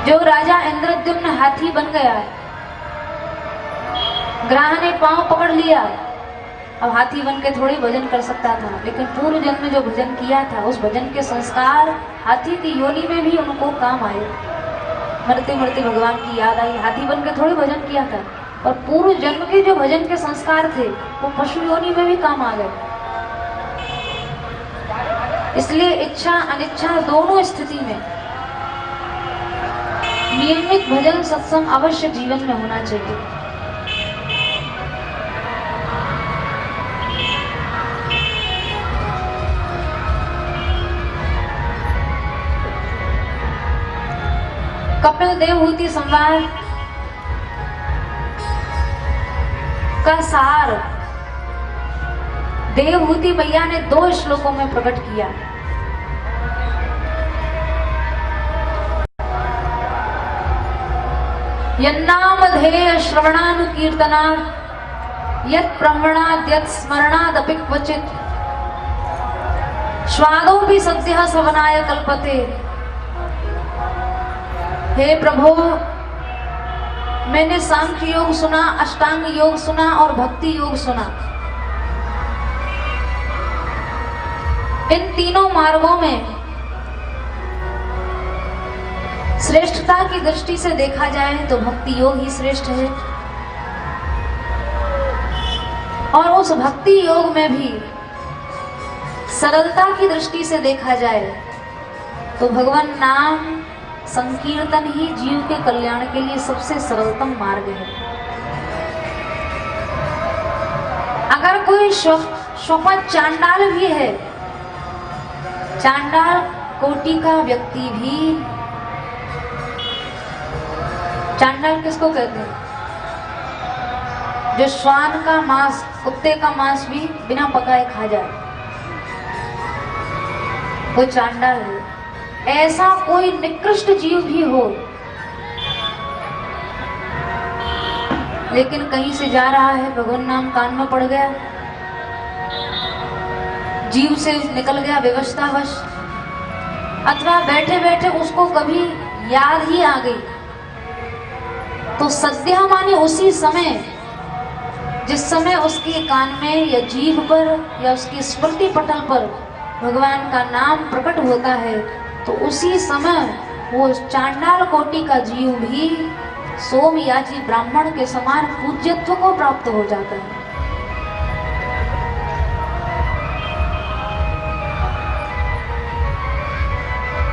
जो राजा इंद्रद्युम्न हाथी बन गया, ग्राह ने पांव पकड़ लिया, अब हाथी बन के थोड़ी भजन कर सकता था, लेकिन पूर्व जन्म में जो भजन किया था उस भजन के संस्कार हाथी की योनि में भी उनको काम आए। मरते मरते भगवान की याद आई, हाथी बन के थोड़ी भजन किया था, और पूर्व जन्म के जो भजन के संस्कार थे वो पशु योनि में भी काम आ गए। इसलिए इच्छा अनिच्छा दोनों स्थिति में नियमित भजन सत्संग अवश्य जीवन में होना चाहिए। कपिल देवहूति संवाद का सार देवहूति मैया ने 2 श्लोकों में प्रकट किया। यन्नामधेय श्रवणानुकीर्तना यत् प्रवणाद् यत् स्मरणादपि क्वचित् स्वादोऽपि सद्यः सवनाय कल्पते। हे प्रभु, मैंने सांख्य योग सुना, अष्टांग योग सुना और भक्ति योग सुना। इन तीनों मार्गों में श्रेष्ठता की दृष्टि से देखा जाए तो भक्ति योग ही श्रेष्ठ है, और उस भक्ति योग में भी सरलता की दृष्टि से देखा जाए तो भगवान नाम संकीर्तन ही जीव के कल्याण के लिए सबसे सरलतम मार्ग है। अगर कोई स्वपन चांडाल भी है, चांडाल कोटि का व्यक्ति भी, चांडाल किसको कहते हैं? जो श्वान का मांस, कुत्ते का मांस भी बिना पकाए खा जाए, वो चांडाल है। ऐसा कोई निकृष्ट जीव भी हो, लेकिन कहीं से जा रहा है, भगवान नाम कान में पड़ गया, जीव से निकल गया व्यवस्थावश, अथवा बैठे बैठे उसको कभी याद ही आ गई, तो सद्य माने उसी समय, जिस समय उसके कान में या जीभ पर या उसकी स्मृति पटल पर भगवान का नाम प्रकट होता है, तो उसी समय वो चांडाल कोटि का जीव भी सोमयाजी ब्राह्मण के समान पूज्यत्व को प्राप्त हो जाता है।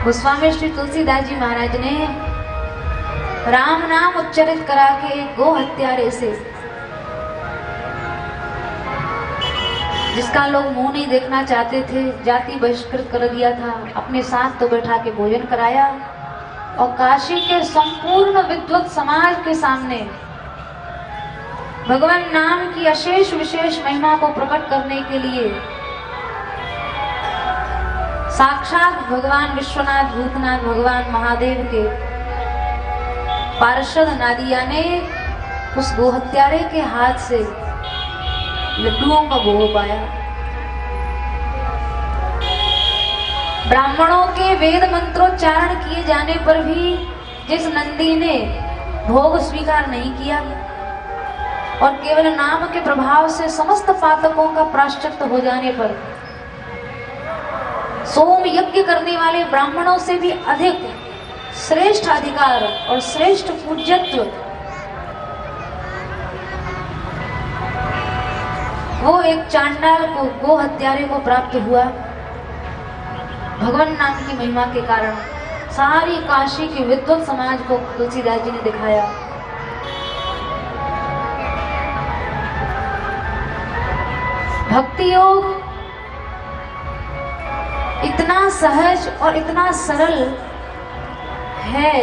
गोस्वामी श्री तुलसीदास जी महाराज ने राम नाम उच्चारित करा के गो हत्यारे से, जिसका लोग मुंह नहीं देखना चाहते थे, जाति बहिष्कृत कर दिया था, अपने साथ तो बैठा के भोजन कराया, और काशी के संपूर्ण विद्वत समाज के सामने भगवान नाम की अशेष विशेष महिमा को प्रकट करने के लिए साक्षात भगवान विश्वनाथ भूतनाथ भगवान महादेव के पार्षद नादिया ने उस गोहत्यारे के हाथ से लड्डुओं का भोग पाया। ब्राह्मणों के वेद मंत्रोच्चारण किए जाने पर भी जिस नंदी ने भोग स्वीकार नहीं किया और केवल नाम के प्रभाव से समस्त पातकों का प्रायश्चित हो जाने पर सोम यज्ञ करने वाले ब्राह्मणों से भी अधिक श्रेष्ठ अधिकार और श्रेष्ठ पूज्यत्व वो एक चांडाल को, गो हत्यारे को प्राप्त हुआ। भगवान नाम की महिमा के कारण सारी काशी के विद्वत समाज को तुलसीदास जी ने दिखाया। भक्ति योग इतना सहज और इतना सरल है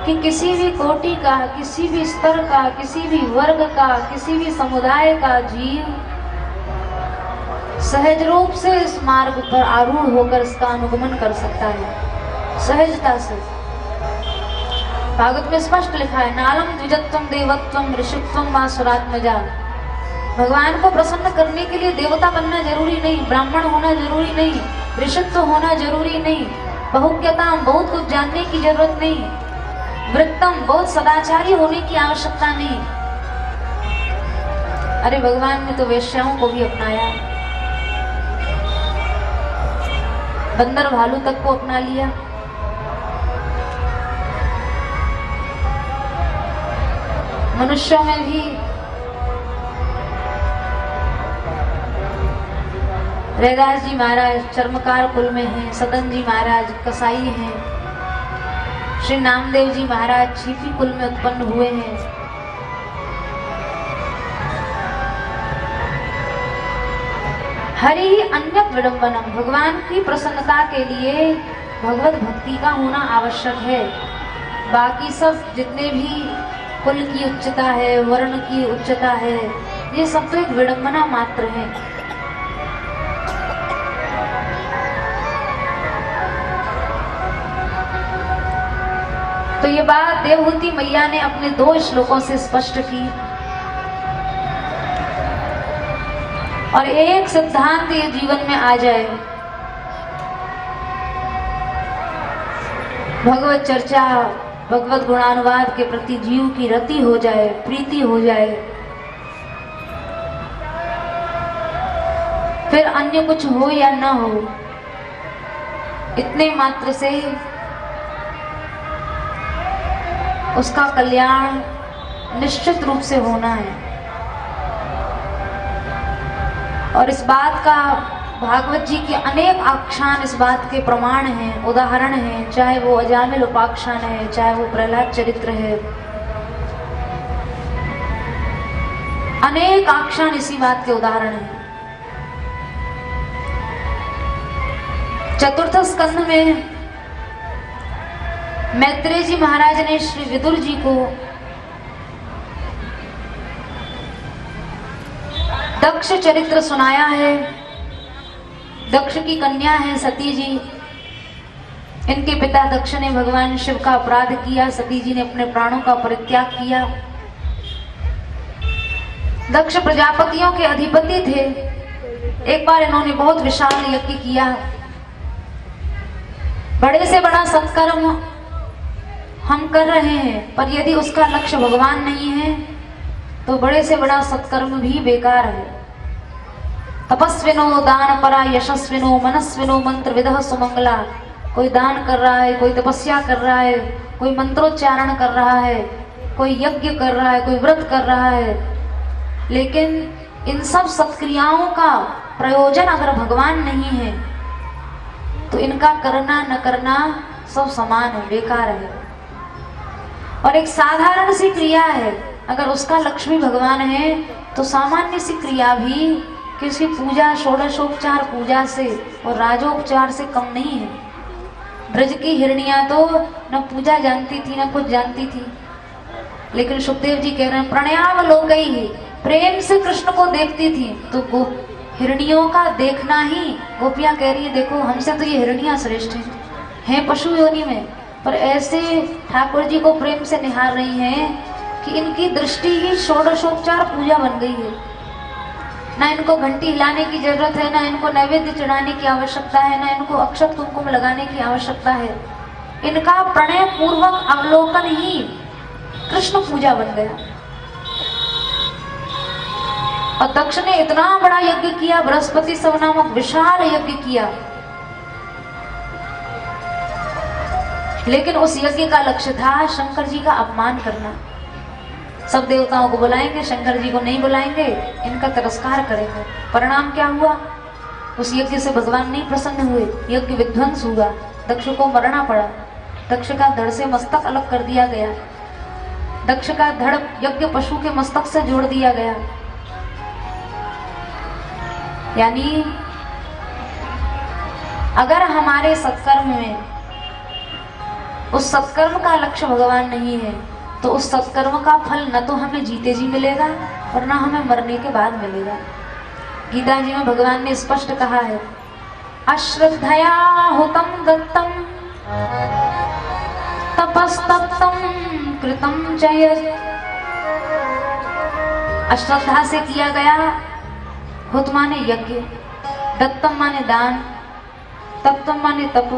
कि किसी भी कोटि का, किसी भी स्तर का, किसी भी वर्ग का, किसी भी समुदाय का जीव सहज रूप से इस मार्ग पर आरूढ़ होकर इसका अनुगमन कर सकता है, सहजता से। भागवत में स्पष्ट लिखा है, नालम द्विजत्वम देवत्वम ऋषित्वम वा सुरात्मजा। भगवान को प्रसन्न करने के लिए देवता बनना जरूरी नहीं, ब्राह्मण होना जरूरी नहीं, ऋषित्व होना जरूरी नहीं, बहुज्ञता, बहुत कुछ जानने की जरूरत नहीं। वृत्तम, बहुत सदाचारी होने की आवश्यकता नहीं। अरे भगवान ने तो वेश्याओं को भी अपनाया, बंदर भालू तक को अपना लिया। मनुष्यों में भी रैदास जी महाराज चर्मकार कुल में हैं, सदन जी महाराज कसाई हैं, श्री नामदेव जी महाराज छिपी कुल में उत्पन्न हुए हैं। हरि अन्यत विडंबनम, भगवान की प्रसन्नता के लिए भगवत भक्ति का होना आवश्यक है। बाकी सब जितने भी कुल की उच्चता है, वर्ण की उच्चता है, ये सब तो एक विडंबना मात्र है। तो ये बात देवहूति मैया ने अपने 2 श्लोकों से स्पष्ट की और एक सिद्धांत ये जीवन में आ जाए, भगवत चर्चा, भगवत गुणानुवाद के प्रति जीव की रति हो जाए, प्रीति हो जाए, फिर अन्य कुछ हो या ना हो, इतने मात्र से उसका कल्याण निश्चित रूप से होना है। और इस बात का भागवत जी के अनेक आख्यान इस बात के प्रमाण हैं, उदाहरण हैं, चाहे वो अजामिल उपाख्यान है, चाहे वो प्रहलाद चरित्र है, अनेक आख्यान इसी बात के उदाहरण हैं। चतुर्थ स्कंध में मैत्रेय जी महाराज ने श्री विदुर जी को दक्ष चरित्र सुनाया है। दक्ष की कन्या है सती जी। इनके पिता दक्ष ने भगवान शिव का अपराध किया, सती जी ने अपने प्राणों का परित्याग किया। दक्ष प्रजापतियों के अधिपति थे। एक बार इन्होंने बहुत विशाल यज्ञ किया, बड़े से बड़ा सत्कर्म हम कर रहे हैं, पर यदि उसका लक्ष्य भगवान नहीं है तो बड़े से बड़ा सत्कर्म भी बेकार है। तपस्विनो दान परा यशस्विनो मनस्विनो मंत्र विदह सुमंगला। कोई दान कर रहा है, कोई तपस्या कर रहा है, कोई मंत्रोच्चारण कर रहा है, कोई यज्ञ कर रहा है, कोई व्रत कर रहा है, लेकिन इन सब सत्क्रियाओं का प्रयोजन अगर भगवान नहीं है तो इनका करना न करना सब समान है, बेकार है। और एक साधारण सी क्रिया है, अगर उसका लक्ष्य भी भगवान है तो सामान्य सी क्रिया भी किसी पूजा, षोडशोपचार पूजा से और राजोपचार से कम नहीं है। ब्रज की हिरनियां तो न पूजा जानती थी न कुछ जानती थी, लेकिन सुखदेव जी कह रहे हैं प्रणयावलोकैः, प्रेम से कृष्ण को देखती थी। तो हिरनियों का देखना ही, गोपियां कह रही है देखो हमसे तो ये हिरनियां श्रेष्ठ हैं पशु योनि में, पर ऐसे ठाकुर जी को प्रेम से निहार रही हैं कि इनकी दृष्टि ही षोडशोपचार पूजा बन गई है। ना इनको घंटी हिलाने की जरूरत है, ना इनको नैवेद्य चढ़ाने की आवश्यकता है, ना इनको अक्षत कुमकुम लगाने की आवश्यकता है। इनका प्रणय पूर्वक अवलोकन ही कृष्ण पूजा बन गया। और दक्ष ने इतना बड़ा यज्ञ किया, बृहस्पति सव नामक विशाल यज्ञ किया, लेकिन उस यज्ञ का लक्ष्य था शंकर जी का अपमान करना। सब देवताओं को बुलाएंगे, शंकर जी को नहीं बुलाएंगे, इनका तिरस्कार करेंगे। परिणाम क्या हुआ? उस यज्ञ से भगवान नहीं प्रसन्न हुए, यज्ञ विध्वंस हुआ, दक्ष को मरना पड़ा। दक्ष का धड़ से मस्तक अलग कर दिया गया, दक्ष का धड़ यज्ञ पशु के मस्तक से जोड़ दिया गया। यानी अगर हमारे सत्कर्म में उस सत्कर्म का लक्ष्य भगवान नहीं है तो उस सत्कर्म का फल न तो हमें जीते जी मिलेगा और न हमें मरने के बाद मिलेगा। गीता जी में भगवान ने स्पष्ट कहा है, अश्रद्धया हुतम दत्तम तपस्तप्तम कृतम च यत्। अश्रद्धा से किया गया, हुत माने यज्ञ, दत्तम माने दान, तप्तम माने तप,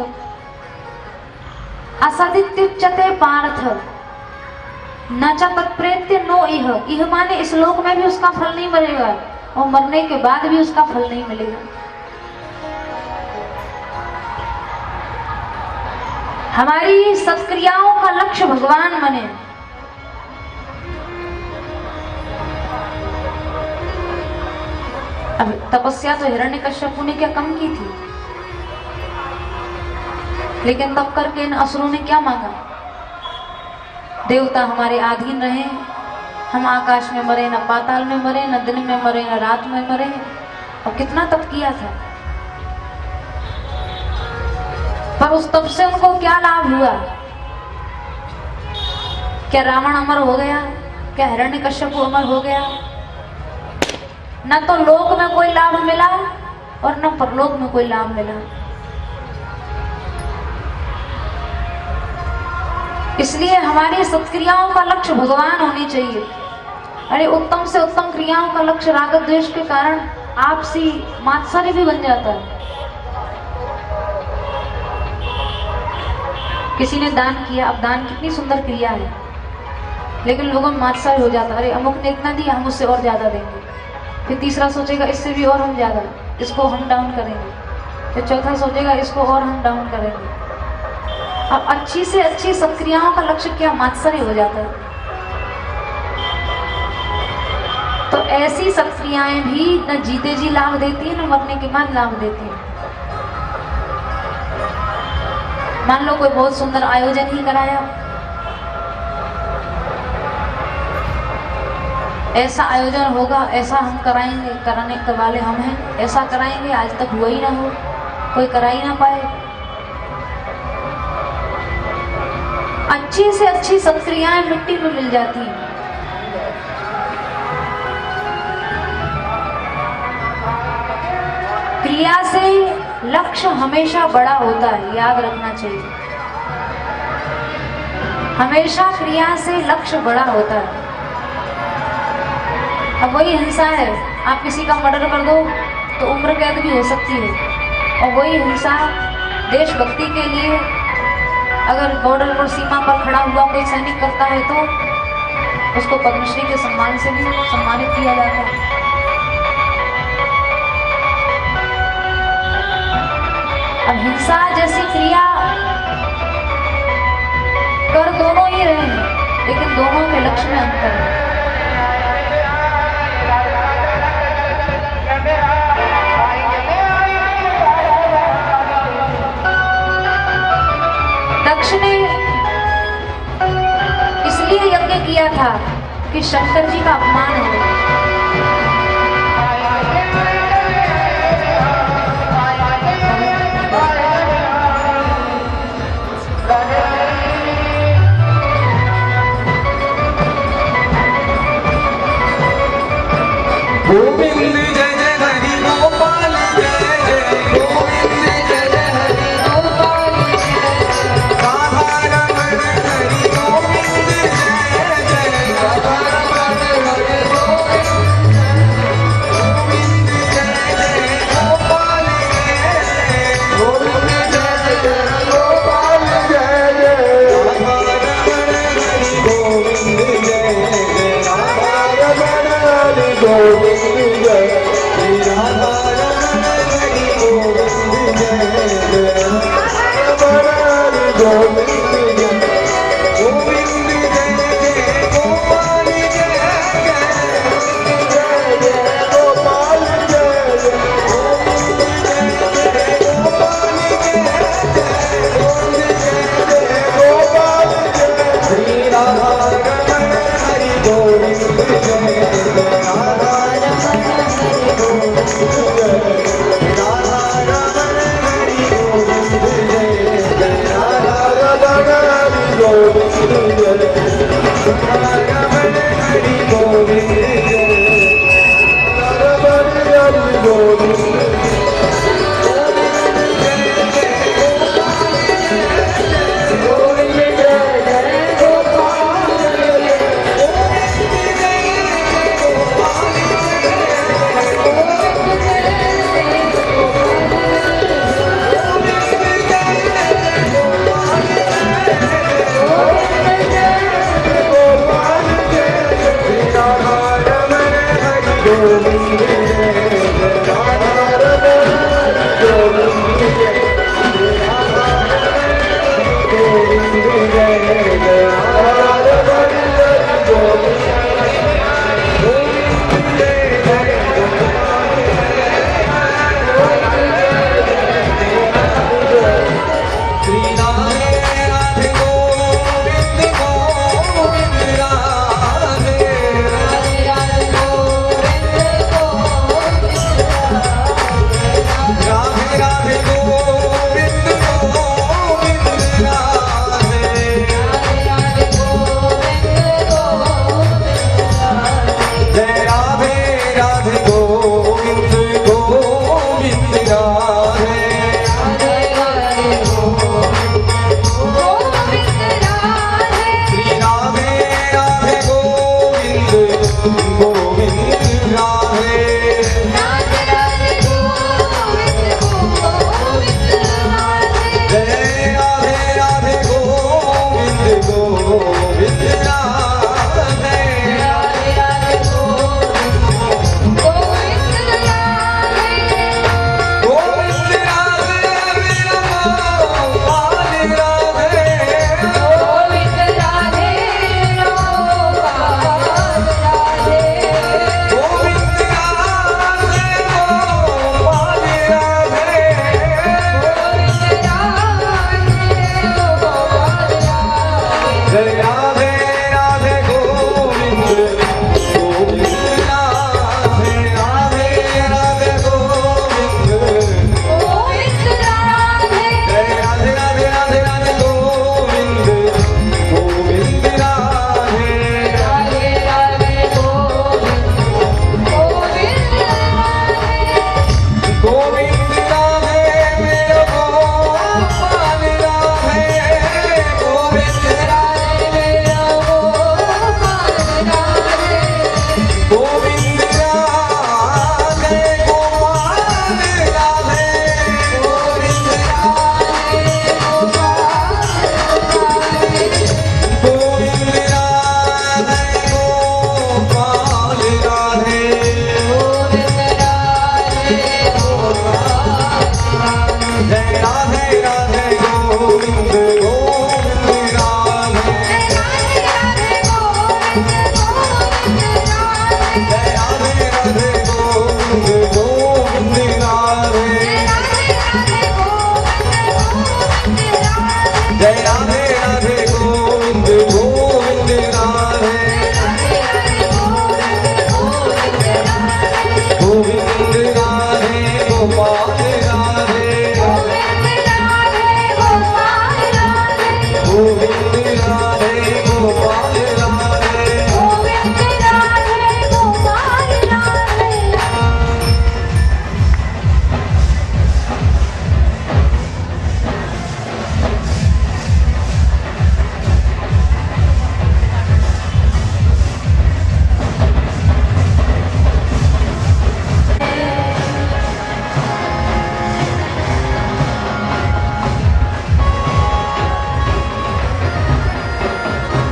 असदित्युच्यते पार्थ न च तत्प्रेत्य नो इह माने इस लोक में भी उसका फल नहीं मिलेगा और मरने के बाद भी उसका फल नहीं मिलेगा। हमारी सत्क्रियाओं का लक्ष्य भगवान बने। अब तपस्या तो हिरण्यकश्यप ने क्या कम की थी, लेकिन तब करके इन असुरों ने क्या मांगा? देवता हमारे अधीन रहे, हम आकाश में मरे, न पाताल में मरे, न दिन में मरे, न रात में मरे। और कितना तप किया था, पर उस तप से उनको क्या लाभ हुआ? क्या रावण अमर हो गया? क्या हिरण्यकश्यप अमर हो गया? न तो लोक में कोई लाभ मिला और न परलोक में कोई लाभ मिला। इसलिए हमारी सत्क्रियाओं का लक्ष्य भगवान होनी चाहिए। अरे उत्तम से उत्तम क्रियाओं का लक्ष्य राग द्वेष के कारण आपसी मात्सर्य भी बन जाता है। किसी ने दान किया, अब दान कितनी सुंदर क्रिया है, लेकिन लोगों में मात्सर्य हो जाता है। अरे अमुक ने इतना दिया, हम उससे और ज्यादा देंगे। फिर तीसरा सोचेगा इससे भी और हम ज्यादा, इसको हम डाउन करेंगे। फिर चौथा सोचेगा इसको और हम डाउन करेंगे। अब अच्छी से अच्छी सत्क्रियाओं का लक्ष्य क्या? मात्सर्य हो जाता है। तो ऐसी सत्क्रियाएं भी न जीते जी लाभ देती है, न मरने के बाद लाभ देती है। मान लो कोई बहुत सुंदर आयोजन ही कराया, ऐसा आयोजन होगा, ऐसा हम कराएंगे, कराने के वाले हम हैं, ऐसा कराएंगे, आज तक हुआ ही ना हो, कोई करा ही ना पाए। अच्छी से अच्छी सत्क्रियाएं मिट्टी में मिल जाती हैं। क्रिया से लक्ष्य हमेशा बड़ा होता है, याद रखना चाहिए। हमेशा क्रिया से लक्ष्य बड़ा होता है। अब वही हिंसा है, आप किसी का मर्डर कर दो तो उम्र कैद भी हो सकती है, और वही हिंसा देशभक्ति के लिए अगर बॉर्डर पर सीमा पर खड़ा हुआ कोई सैनिक करता है तो उसको पद्मश्री के सम्मान से भी सम्मानित किया जाता है। अब हिंसा जैसी क्रिया कर दोनों ही रहे हैं, लेकिन दोनों के लक्ष्य में अंतर है। दक्ष ने इसलिए यज्ञ किया था कि शंकर जी का अपमान हो। गोविंद जय जय हरि गोपाल जय जय, गोविंद जय जय हरि गोपाल जय, राधा रमण हरि गोविंद जय जय, राधा रमण हरि गोविंद जय जय गोपाल जय, गोविंद जय जय गोपाल जय जय, राधा रमण हरि गोविंद जय जय, राधा रमण हरि गोविंद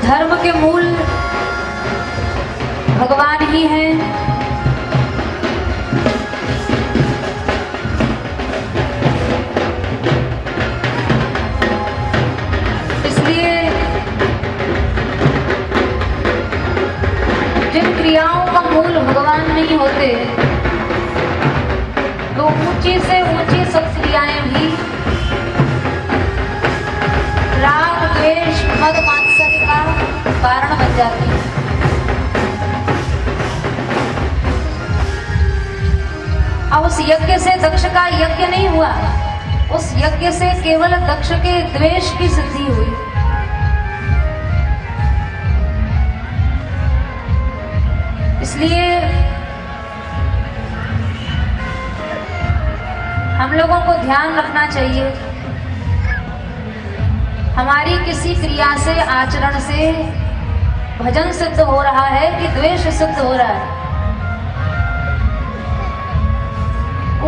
धर्म के मूल भगवान ही हैं। इसलिए जिन क्रियाओं का मूल भगवान नहीं होते तो ऊंची से ऊंची सत्क्रियाएं भी राग द्वेष मद मात्सर्य का कारण बन जाती है। अब उस यज्ञ से दक्ष का यज्ञ नहीं हुआ, उस यज्ञ से केवल दक्ष के द्वेष की सिद्धि हुई। इसलिए हम लोगों को ध्यान रखना चाहिए, हमारी किसी क्रिया से आचरण से भजन सिद्ध हो रहा है कि द्वेष सिद्ध हो रहा है।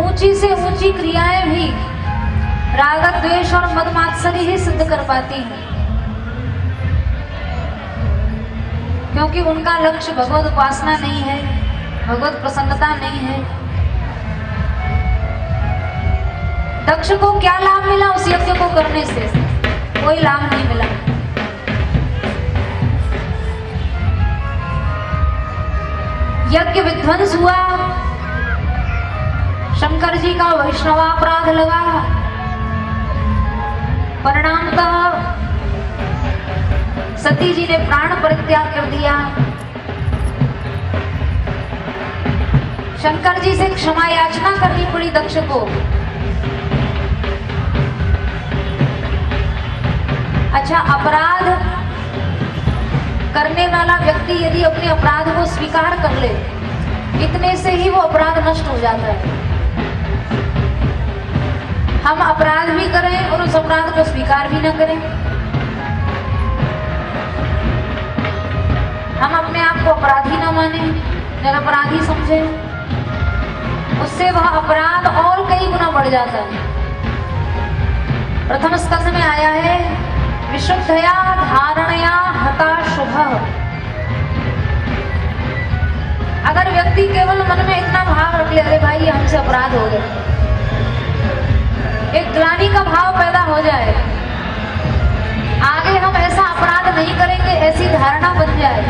ऊंची से ऊंची क्रियाएं भी राग द्वेष और मद मात्सर्य ही सिद्ध कर पाती हैं, क्योंकि उनका लक्ष्य भगवत उपासना नहीं है, भगवत प्रसन्नता नहीं है। दक्ष को क्या लाभ मिला उस यज्ञ को करने से? कोई लाभ नहीं मिला। यज्ञ विध्वंस हुआ, शंकर जी का वैष्णवापराध लगा। परिणामतः सती जी ने प्राण परित्याग कर दिया। शंकर जी से क्षमा याचना करनी पड़ी दक्ष को। अच्छा, अपराध करने वाला व्यक्ति यदि अपने अपराध को स्वीकार कर ले, इतने से ही वो अपराध नष्ट हो जाता है। हम अपराध भी करें और उस अपराध को स्वीकार भी न करें, हम अपने आप को अपराधी न माने, निरपराधी समझे, उससे वह अपराध और कई गुना बढ़ जाता है। प्रथम स्कंध में आया है, विशुद्धया धारणया हता शुभ। अगर व्यक्ति केवल मन में इतना भाव रख ले, अरे भाई ये हमसे अपराध हो गया, एक ग्लानि का भाव पैदा हो जाए, आगे हम ऐसा अपराध नहीं करेंगे, ऐसी धारणा बन जाए,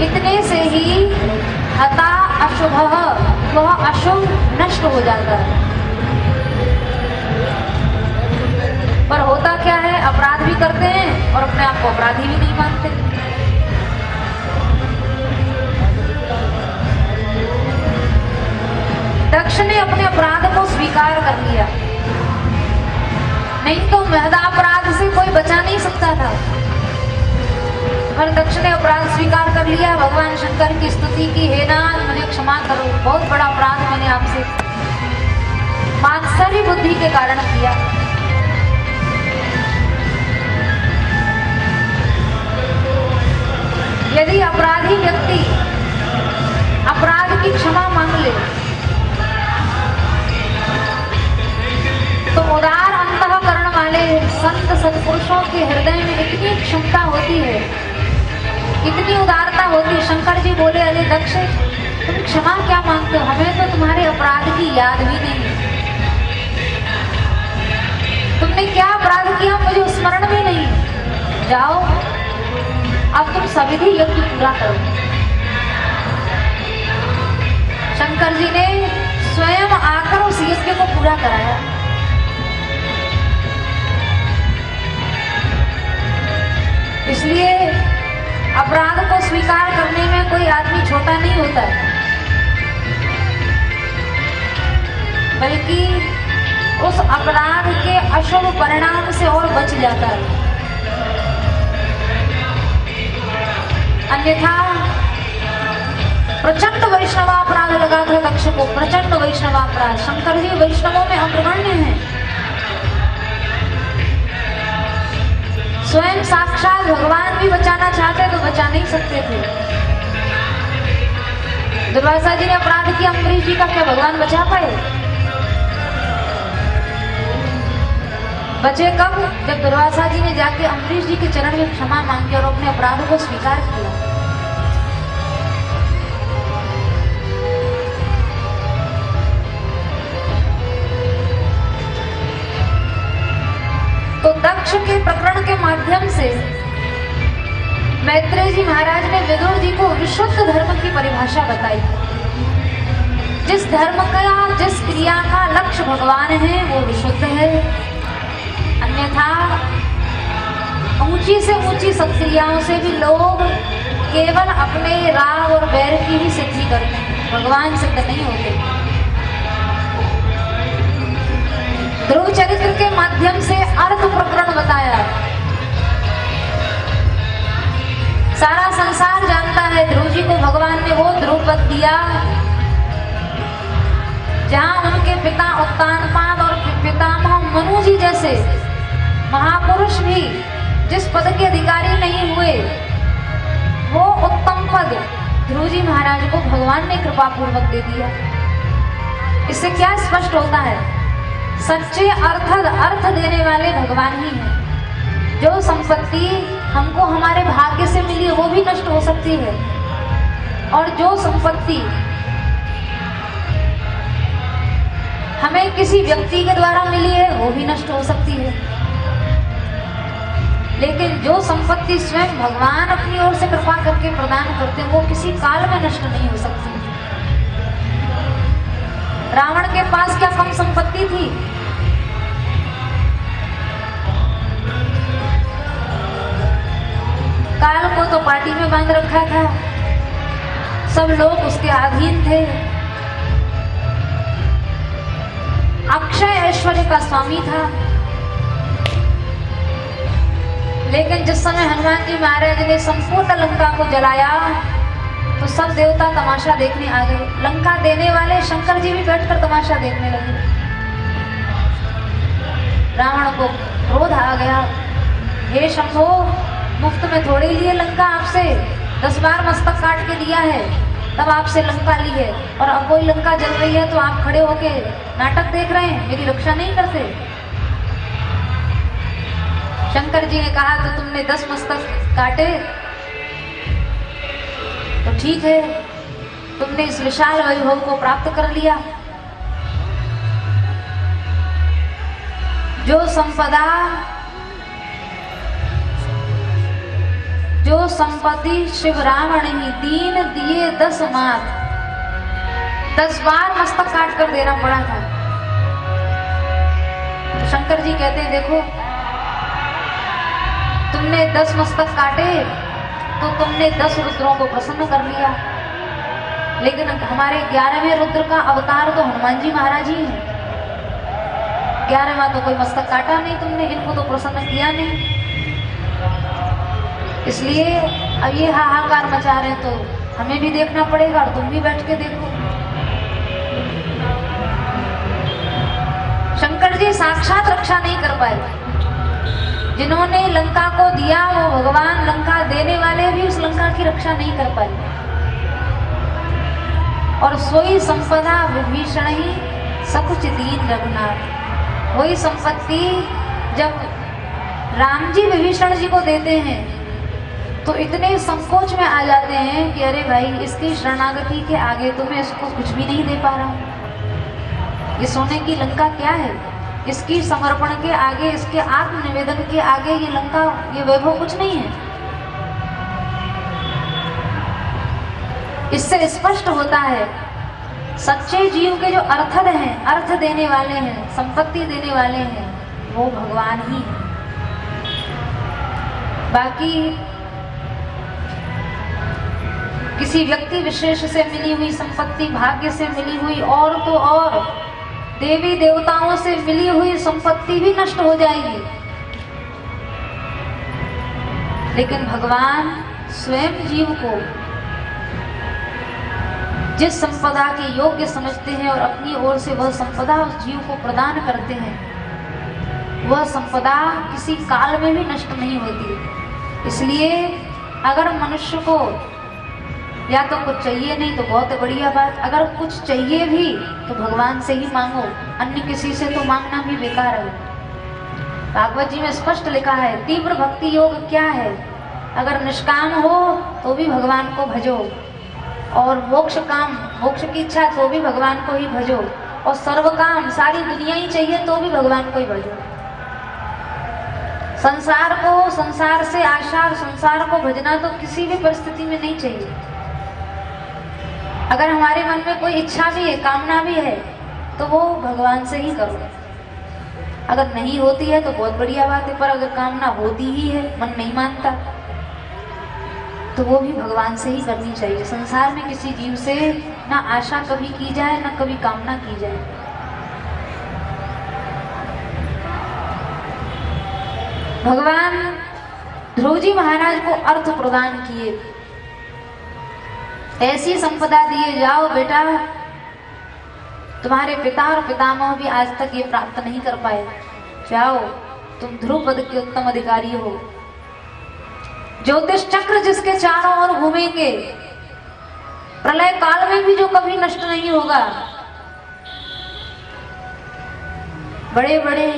इतने से ही हता अशुभ, वह अशुभ नष्ट हो जाता है। पर होता क्या है, अपराध भी करते हैं और अपने आप को अपराधी भी नहीं मानते। दक्ष ने अपने अपराध को स्वीकार कर लिया, नहीं तो महदापराध से कोई बचा नहीं सकता था। पर दक्ष ने अपराध स्वीकार कर लिया, भगवान शंकर की स्तुति की, हे नाथ मुझे क्षमा करो, बहुत बड़ा अपराध मैंने आपसे मात्सर्य बुद्धि के कारण किया। यदि अपराधी व्यक्ति अपराध की क्षमा मांग ले तो उदार अंतःकरण वाले संत सत्पुरुषों के हृदय में इतनी क्षमता होती है, इतनी उदारता होती है। शंकर जी बोले, अरे दक्ष तुम क्षमा क्या मांगते हो, हमें तो तुम्हारे अपराध की याद भी नहीं, तुमने क्या अपराध किया मुझे स्मरण भी नहीं, जाओ अब तुम सविधि यज्ञ पूरा करो। शंकर जी ने स्वयं आकर उस यज्ञ को पूरा कराया। इसलिए अपराध को स्वीकार करने में कोई आदमी छोटा नहीं होता, बल्कि उस अपराध के अशुभ परिणाम से और बच जाता है। अन्यथा प्रचंड वैष्णवापराध लगा था दक्ष को, प्रचंड वैष्णवापराध। शंकर जी वैष्णवों में अग्रगण्य हैं, स्वयं साक्षात भगवान भी बचाना चाहते तो बचा नहीं सकते थे। दुर्वासा जी ने अपराध किया अम्बरीश जी का, क्या भगवान बचा पाए? बचे कब? जब दुर्वासा जी ने जाके अम्बरीश जी के चरण में क्षमा मांगी और अपने अपराधों को स्वीकार किया। तो दक्ष के प्रकरण के माध्यम से मैत्रेय जी महाराज ने विदुर जी को विशुद्ध धर्म की परिभाषा बताई। जिस धर्म का, जिस क्रिया का लक्ष्य भगवान है वो विशुद्ध है, अन्यथा ऊंची से ऊंची सत्क्रियाओं से भी लोग केवल अपने राग और बैर की ही सिद्धि करते हैं, भगवान सिद्ध नहीं होते। ध्रुव चरित्र के माध्यम से अर्थ प्रकरण बताया। सारा संसार जानता है ध्रुव जी को भगवान ने वो ध्रुव पद दिया जहां उनके पिता उत्तानपाद और पितामह मनु जी जैसे महापुरुष भी जिस पद के अधिकारी नहीं हुए, वो उत्तम पद ध्रुव जी महाराज को भगवान ने कृपा पूर्वक दे दिया। इससे क्या स्पष्ट होता है? सच्चे अर्थ देने वाले भगवान ही हैं। जो संपत्ति हमको हमारे भाग्य से मिली है वो भी नष्ट हो सकती है, और जो संपत्ति हमें किसी व्यक्ति के द्वारा मिली है वो भी नष्ट हो सकती है। लेकिन जो संपत्ति स्वयं भगवान अपनी ओर से कृपा करके प्रदान करते हैं वो किसी काल में नष्ट नहीं हो सकती। रावण के पास क्या कम संपत्ति थी? काल को तो पार्टी में बांध रखा था, सब लोग उसके अधीन थे, अक्षय ऐश्वर्य का स्वामी था। लेकिन जिस समय हनुमान जी महाराज ने संपूर्ण लंका को जलाया तो सब देवता तमाशा देखने आ गए। लंका देने वाले शंकर जी भी बैठकर तमाशा देखने लगे। रावण को क्रोध आ गया, हे शंभो, मुफ्त में थोड़ी लिए लंका आपसे, 10 बार मस्तक काट के दिया है, तब आपसे लंका ली है, और अब कोई लंका जल रही है तो आप खड़े होके नाटक देख रहे हैं, मेरी रक्षा नहीं करते। शंकर जी ने कहा तो तुमने 10 मस्तक काटे तो ठीक है, तुमने इस विशाल वैभव को प्राप्त कर लिया। जो संपत्ति शिव रावण ही दीन दिए 10 मात, 10 बार मस्तक काट कर देना पड़ा था। तो शंकर जी कहते हैं देखो, तुमने 10 मस्तक काटे तो तुमने 10 रुद्रों को प्रसन्न कर लिया, लेकिन हमारे 11वें रुद्र का अवतार तो हनुमान जी महाराज ही हैं। 11वां तो कोई मस्तक काटा नहीं तुमने, इनको तो प्रसन्न किया नहीं। इसलिए अब ये हाहाकार मचा रहे हैं तो हमें भी देखना पड़ेगा और तुम भी बैठ के देखो। शंकर जी साक्षात रक्षा नहीं कर पाए। जिन्होंने लंका को दिया वो भगवान, लंका देने वाले भी उस लंका की रक्षा नहीं कर पाए। और सोई संपदा विभीषण ही सकुच दीन रघुनाथ। वही संपत्ति जब राम जी विभीषण जी को देते हैं तो इतने संकोच में आ जाते हैं कि अरे भाई, इसकी शरणागति के आगे तो मैं इसको कुछ भी नहीं दे पा रहा हूँ। ये सोने की लंका क्या है? इसकी समर्पण के आगे, इसके आत्मनिवेदन के आगे ये लंका, ये वैभव कुछ नहीं है। इससे स्पष्ट होता है सच्चे जीव के जो अर्थद हैं, अर्थ देने वाले हैं, संपत्ति देने वाले हैं, वो भगवान ही है। बाकी किसी व्यक्ति विशेष से मिली हुई संपत्ति, भाग्य से मिली हुई, और तो और देवी देवताओं से मिली हुई संपत्ति भी नष्ट हो जाएगी, लेकिन भगवान स्वयं जीव को जिस संपदा के योग्य समझते हैं और अपनी ओर से वह संपदा उस जीव को प्रदान करते हैं, वह संपदा किसी काल में भी नष्ट नहीं होती। इसलिए अगर मनुष्य को या तो कुछ चाहिए नहीं तो बहुत बढ़िया बात, अगर कुछ चाहिए भी तो भगवान से ही मांगो, अन्य किसी से तो मांगना भी बेकार है। भागवत जी में स्पष्ट लिखा है, तीव्र भक्ति योग क्या है? अगर निष्काम हो तो भी भगवान को भजो, और मोक्ष की इच्छा तो भी भगवान को ही भजो, और सर्व काम, सारी दुनिया ही चाहिए तो भी भगवान को ही भजो। संसार को, संसार से आशा और संसार को भजना तो किसी भी परिस्थिति में नहीं चाहिए। अगर हमारे मन में कोई इच्छा भी है, कामना भी है, तो वो भगवान से ही करो। अगर नहीं होती है तो बहुत बढ़िया बात है, पर अगर कामना होती ही है, मन नहीं मानता, तो वो भी भगवान से ही करनी चाहिए। संसार में किसी जीव से ना आशा कभी की जाए, ना कभी कामना की जाए। भगवान ध्रुव जी महाराज को अर्थ प्रदान किए, ऐसी संपदा दिए, जाओ बेटा, तुम्हारे पिता और पितामह भी आज तक ये प्राप्त नहीं कर पाए, जाओ तुम ध्रुव पद के उत्तम अधिकारी हो। ज्योतिष चक्र जिसके चारों ओर घूमेंगे, प्रलय काल में भी जो कभी नष्ट नहीं होगा। बड़े बड़े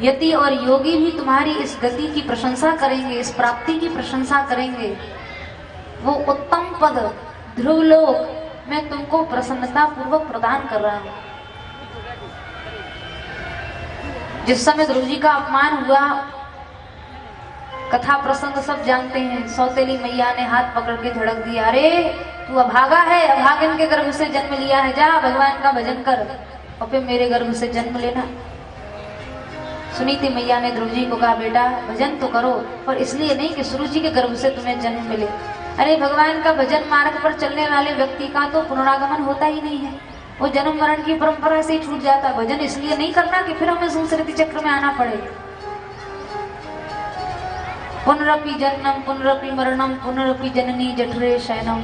यति और योगी भी तुम्हारी इस गति की प्रशंसा करेंगे, इस प्राप्ति की प्रशंसा करेंगे। वो उत्तम पद ध्रुवलोक मैं तुमको प्रसन्नता पूर्वक प्रदान कर रहा हूं। जिस समय ध्रुव जी का अपमान हुआ, कथा प्रसंग सब जानते हैं। सौतेली मैया ने हाथ पकड़ के झड़क दिया, अरे तू अभागा है, अभागन के गर्भ से जन्म लिया है, जा भगवान का भजन कर और फिर मेरे गर्भ से जन्म लेना। सुनीति मैया ने ध्रुव जी को कहा, बेटा भजन तो करो पर इसलिए नहीं कि सूर्य जी के गर्भ से तुम्हें जन्म मिले। अरे भगवान का भजन मार्ग पर चलने वाले व्यक्ति का तो पुनरागमन होता ही नहीं है, वो जन्म मरण की परंपरा से ही छूट जाता। भजन इसलिए नहीं करना कि फिर हमें संस्कृति चक्र में आना पड़े। पुनरपि जन्मम पुनरपि मरणम पुनरपि जननी जठरे शयनम।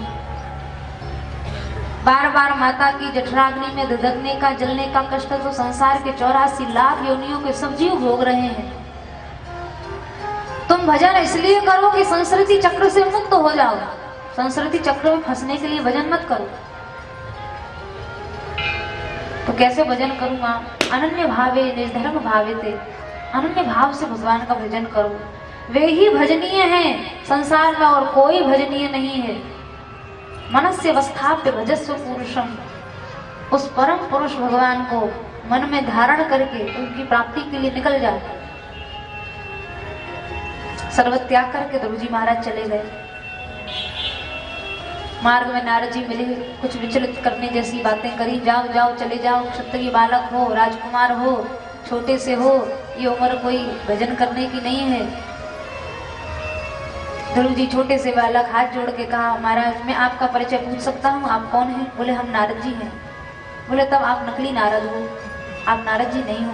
बार बार माता की जठराग्नि में धधकने का, जलने का कष्ट तो संसार के 84 लाख योनियों के सब जीव भोग रहे हैं। तुम भजन इसलिए करो कि संस्कृति चक्र से मुक्त हो जाओ, संस्कृति चक्र में फंसने के लिए भजन मत करो। तो कैसे भजन करूंगा? अनन्य भावे निर्धर्म भावे थे, अनन्य भाव से भगवान का भजन करो, वे ही भजनीय हैं, संसार में और कोई भजनीय नहीं है। मनस्य अवस्थाप्य भजस्व पुरुषम, उस परम पुरुष भगवान को मन में धारण करके उनकी प्राप्ति के लिए निकल जा। सर्व त्याग करके ध्रुव जी महाराज चले गए। मार्ग में नारद जी मिले, कुछ विचलित करने जैसी बातें करी, जाओ जाओ चले जाओ, क्षत्रिय बालक हो, राजकुमार हो, छोटे से हो, ये उम्र कोई भजन करने की नहीं है। ध्रुव जी छोटे से बालक हाथ जोड़ के कहा, महाराज मैं आपका परिचय पूछ सकता हूँ, आप कौन हैं? बोले हम नारद जी हैं। बोले तब आप नकली नारद हो, आप नारद जी नहीं हो।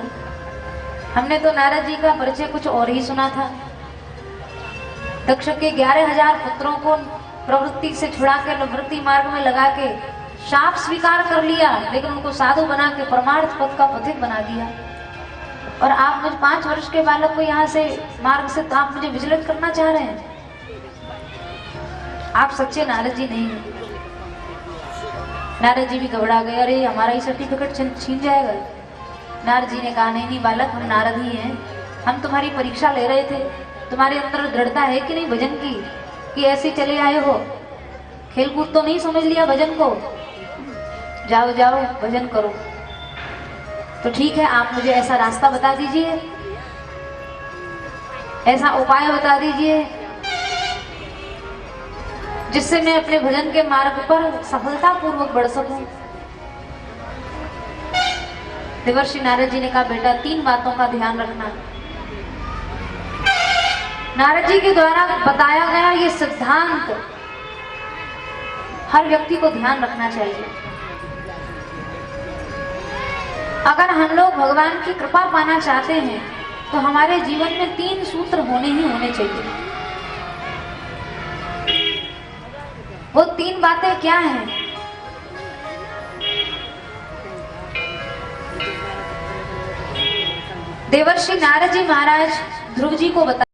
हमने तो नारद जी का परिचय कुछ और ही सुना था। दक्ष के 11,000 पुत्रों को प्रवृत्ति से छुड़ा के निवृत्ति मार्ग में लगा के शाप स्वीकार कर लिया, लेकिन उनको साधु बना के परमार्थ पद का पथिक बना दिया। और आप मुझे 5 वर्ष के बालक को यहाँ से मार्ग से तो आप मुझे विचलित करना चाह रहे हैं। आप सच्चे नारद जी नहीं हैं। नारद जी भी घबरा गए, अरे हमारा ही सर्टिफिकेट छीन जाएगा। नारद जी ने कहा, नहीं नहीं बालक, हम नारद ही हैं, हम तुम्हारी परीक्षा ले रहे थे, तुम्हारे अंदर दृढ़ता है कि नहीं भजन की, कि ऐसे चले आए हो, खेलकूद तो नहीं समझ लिया भजन को? जाओ जाओ भजन करो। तो ठीक है, आप मुझे ऐसा रास्ता बता दीजिए, ऐसा उपाय बता दीजिए जिससे मैं अपने भजन के मार्ग पर सफलता पूर्वक बढ़ सकूं। देवर्षि नारद जी ने कहा, बेटा 3 बातों का ध्यान रखना। नारद जी के द्वारा बताया गया ये सिद्धांत हर व्यक्ति को ध्यान रखना चाहिए। अगर हम लोग भगवान की कृपा पाना चाहते हैं तो हमारे जीवन में 3 सूत्र होने ही होने चाहिए। वो 3 बातें क्या हैं? देवर्षि नारद जी महाराज ध्रुव जी को बता